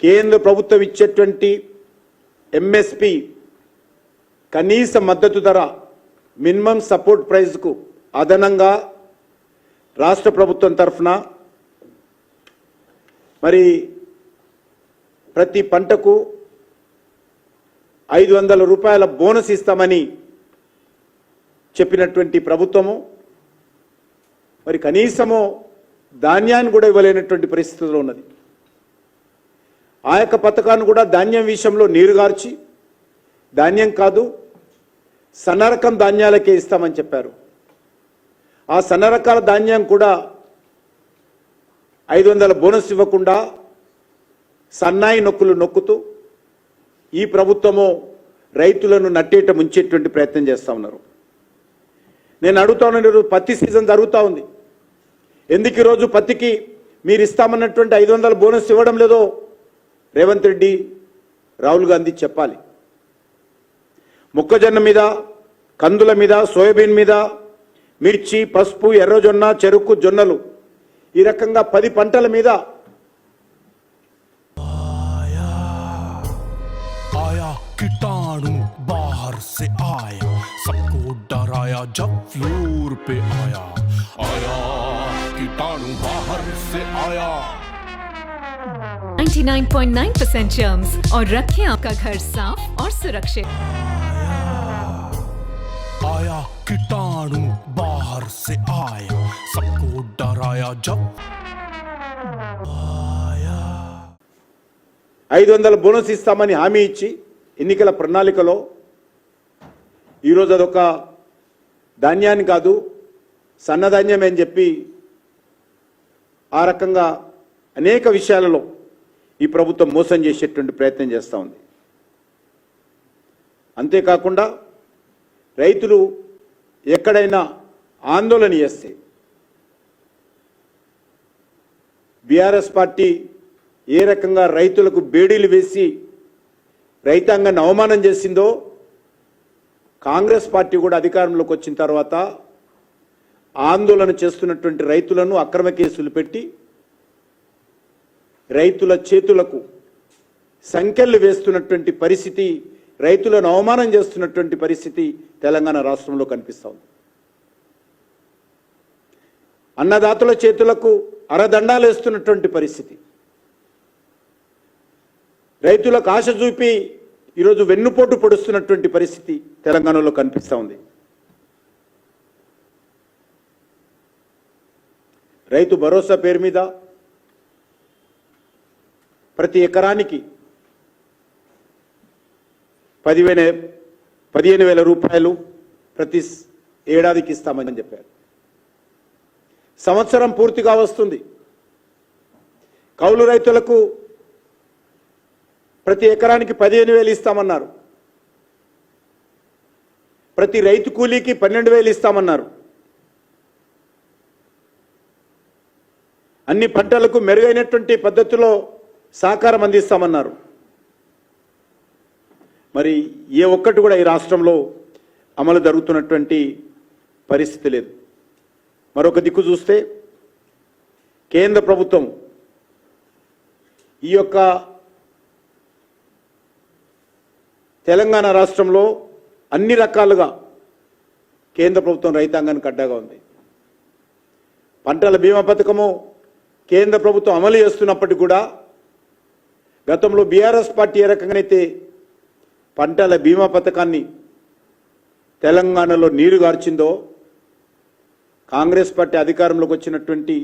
కేంద్ర ప్రభుత్వం ఇచ్చేటువంటి ఎంఎస్పి కనీస మద్దతు ధర మినిమం సపోర్ట్ ప్రైస్కు అదనంగా రాష్ట్ర ప్రభుత్వం తరఫున మరి ప్రతి పంటకు 500 రూపాయల బోనస్ ఇస్తామని చెప్పినటువంటి ప్రభుత్వము మరి కనీసము ధాన్యాన్ని కూడా ఇవ్వలేనటువంటి పరిస్థితుల్లో ఉన్నది. ఆ యొక్క పథకాన్ని కూడా ధాన్యం విషయంలో నీరుగార్చి ధాన్యం కాదు సన్నరకం ధాన్యాలకే ఇస్తామని చెప్పారు. ఆ సన్నరకాల ధాన్యం కూడా 500 బోనస్ ఇవ్వకుండా సన్నాయి నొక్కులు నొక్కుతూ ఈ ప్రభుత్వము రైతులను నట్టేట ముంచేటువంటి ప్రయత్నం చేస్తూ ఉన్నారు. నేను అడుగుతాను, పత్తి సీజన్ జరుగుతూ ఉంది, ఎందుకు ఈరోజు పత్తికి మీరు ఇస్తామన్నటువంటి 500 బోనస్ ఇవ్వడం లేదో రేవంత్ రెడ్డి రాహుల్ గాంధీ చెప్పాలి. మొక్కజొన్న మీద, కందుల మీద, సోయాబీన్ మీద, మిర్చి, పసుపు, ఎర్రజొన్న, చెరుకు, జొన్నలు ఈ రకంగా 10 పంటల మీద कीटाणु बाहर से आया, सबको डराया जब फ्लोर पे आया, आया कीटाणु बाहर से आया। 99.9% जर्म्स और रखें आपका घर साफ और सुरक्षित। आया कीटाणु बाहर से आया, सबको डराया जब 500 బోనస్ ఇస్తామని హామీ ఇచ్చి ఎన్నికల ప్రణాళికలో ఈరోజు అదొక ధాన్యాన్ని కాదు సన్నధాన్యమే అని చెప్పి ఆ రకంగా అనేక విషయాలలో ఈ ప్రభుత్వం మోసం చేసేటువంటి ప్రయత్నం చేస్తూ ఉంది. అంతేకాకుండా రైతులు ఎక్కడైనా ఆందోళన చేస్తే బీఆర్ఎస్ పార్టీ ఏ రకంగా రైతులకు బేడీలు వేసి రైతాంగాన్ని అవమానం చేసిందో కాంగ్రెస్ పార్టీ కూడా అధికారంలోకి వచ్చిన తర్వాత ఆందోళన చేస్తున్నటువంటి రైతులను అక్రమ కేసులు పెట్టి రైతుల చేతులకు సంకెళ్ళు వేస్తున్నటువంటి పరిస్థితి, రైతులను అవమానం చేస్తున్నటువంటి పరిస్థితి తెలంగాణ రాష్ట్రంలో కనిపిస్తూ ఉంది. అన్నదాతల చేతులకు అరదండాలు వేస్తున్నటువంటి పరిస్థితి, రైతులకు ఆశ చూపి ఈరోజు వెన్నుపోటు పొడుస్తున్నటువంటి పరిస్థితి తెలంగాణలో కనిపిస్తూ ఉంది. రైతు భరోసా పేరు మీద ప్రతి ఎకరానికి 15,000 రూపాయలు ప్రతి ఏడాదికి ఇస్తామని చెప్పారు. సంవత్సరం పూర్తిగా వస్తుంది. కౌలు రైతులకు ప్రతి ఎకరానికి 15,000 ఇస్తామన్నారు. ప్రతి రైతు కూలీకి 12,000 ఇస్తామన్నారు. అన్ని పంటలకు మెరుగైనటువంటి పద్ధతిలో సహకారం అందిస్తామన్నారు. మరి ఏ ఒక్కటి కూడా ఈ రాష్ట్రంలో అమలు జరుగుతున్నటువంటి పరిస్థితి లేదు. మరొక దిక్కు చూస్తే కేంద్ర ప్రభుత్వం ఈ యొక్క తెలంగాణ రాష్ట్రంలో అన్ని రకాలుగా కేంద్ర ప్రభుత్వం రైతాంగానికి అడ్డాగా ఉంది. పంటల బీమా పథకము కేంద్ర ప్రభుత్వం అమలు చేస్తున్నప్పటికీ కూడా గతంలో బీఆర్ఎస్ పార్టీ ఏ రకంగానైతే పంటల బీమా పథకాన్ని తెలంగాణలో నీరుగార్చిందో కాంగ్రెస్ పార్టీ అధికారంలోకి వచ్చినటువంటి